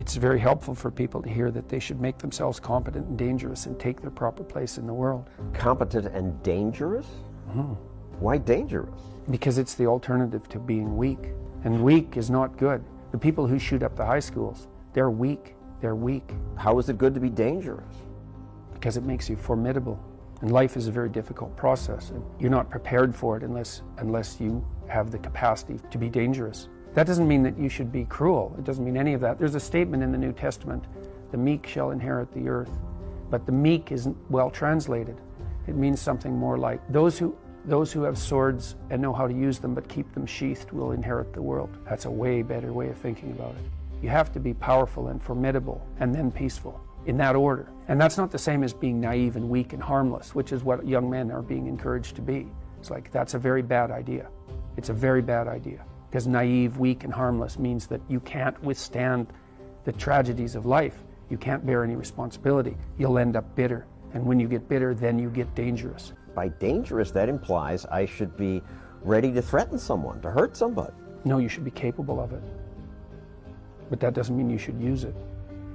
It's very helpful for people to hear that they should make themselves competent and dangerous and take their proper place in the world. Competent and dangerous? Mm-hmm. Why dangerous? Because it's the alternative to being weak. And weak is not good. The people who shoot up the high schools, they're weak. They're weak. How is it good to be dangerous? Because it makes you formidable. And life is a very difficult process. And you're not prepared for it unless you have the capacity to be dangerous. That doesn't mean that you should be cruel. It doesn't mean any of that. There's a statement in the New Testament, the meek shall inherit the earth. But the meek isn't well translated. It means something more like those who have swords and know how to use them but keep them sheathed will inherit the world. That's a way better way of thinking about it. You have to be powerful and formidable and then peaceful, in that order. And that's not the same as being naive and weak and harmless, which is what young men are being encouraged to be. It's like, that's a very bad idea. It's a very bad idea. Because naive, weak, and harmless means that you can't withstand the tragedies of life. You can't bear any responsibility. You'll end up bitter. And when you get bitter, then you get dangerous. By dangerous, that implies I should be ready to threaten someone, to hurt somebody. No, you should be capable of it. But that doesn't mean you should use it.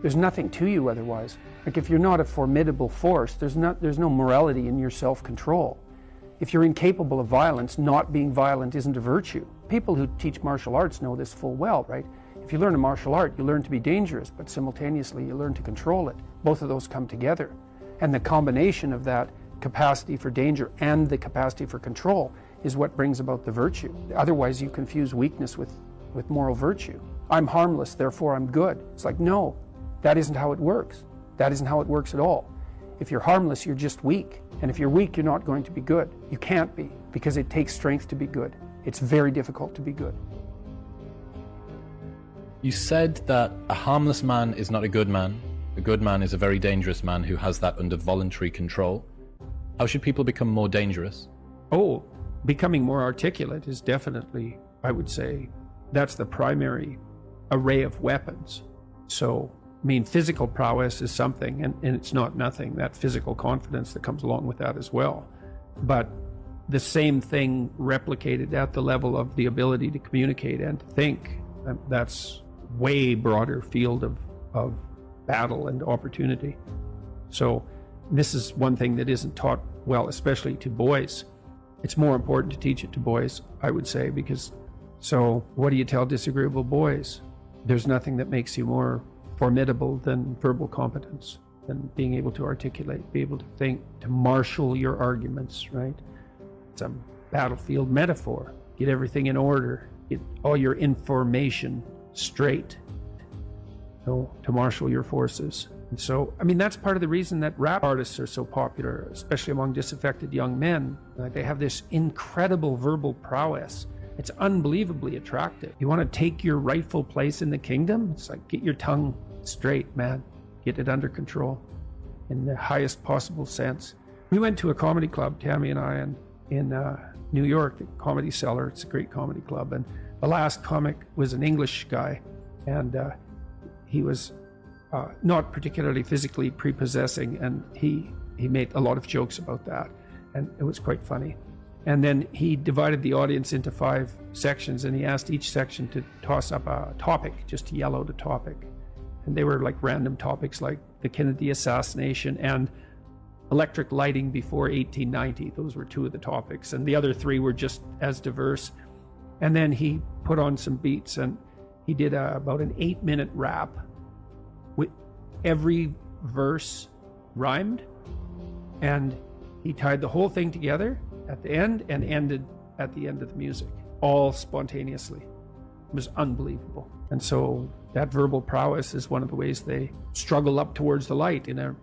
There's nothing to you otherwise. Like if you're not a formidable force, there's no morality in your self-control. If you're incapable of violence, not being violent isn't a virtue. People who teach martial arts know this full well, right? If you learn a martial art, you learn to be dangerous, but simultaneously you learn to control it. Both of those come together. And the combination of that capacity for danger and the capacity for control is what brings about the virtue. Otherwise you confuse weakness with moral virtue. I'm harmless, therefore I'm good. It's like, no, that isn't how it works. That isn't how it works at all. If you're harmless, you're just weak. And if you're weak, you're not going to be good. You can't be, because it takes strength to be good. It's very difficult to be good. You said that a harmless man is not a good man. A good man is a very dangerous man who has that under voluntary control. How should people become more dangerous? Oh, becoming more articulate is definitely, I would say, that's the primary array of weapons. So, I mean, physical prowess is something, and it's not nothing, that physical confidence that comes along with that as well. But the same thing replicated at the level of the ability to communicate and to think, that's way broader field of battle and opportunity. So this is one thing that isn't taught well, especially to boys. It's more important to teach it to boys, I would say, because so what do you tell disagreeable boys? There's nothing that makes you more formidable than verbal competence, than being able to articulate, be able to think, to marshal your arguments, right? It's a battlefield metaphor. Get everything in order, get all your information straight, to marshal your forces. And so, I mean, that's part of the reason that rap artists are so popular, especially among disaffected young men. They have this incredible verbal prowess. It's unbelievably attractive. You want to take your rightful place in the kingdom? It's like, get your tongue straight, man. Get it under control in the highest possible sense. We went to a comedy club, Tammy and I, in New York, the Comedy Cellar. It's a great comedy club. And the last comic was an English guy. And he was not particularly physically prepossessing. And he made a lot of jokes about that. And it was quite funny. And then he divided the audience into 5 sections, and he asked each section to toss up a topic, just to yell out a topic. And they were like random topics like the Kennedy assassination and electric lighting before 1890. Those were 2 of the topics. And the other 3 were just as diverse. And then he put on some beats, and he did about an 8-minute rap. With every verse rhymed, and he tied the whole thing together at the end and ended at the end of the music, all spontaneously. It was unbelievable. And so that verbal prowess is one of the ways they struggle up towards the light in a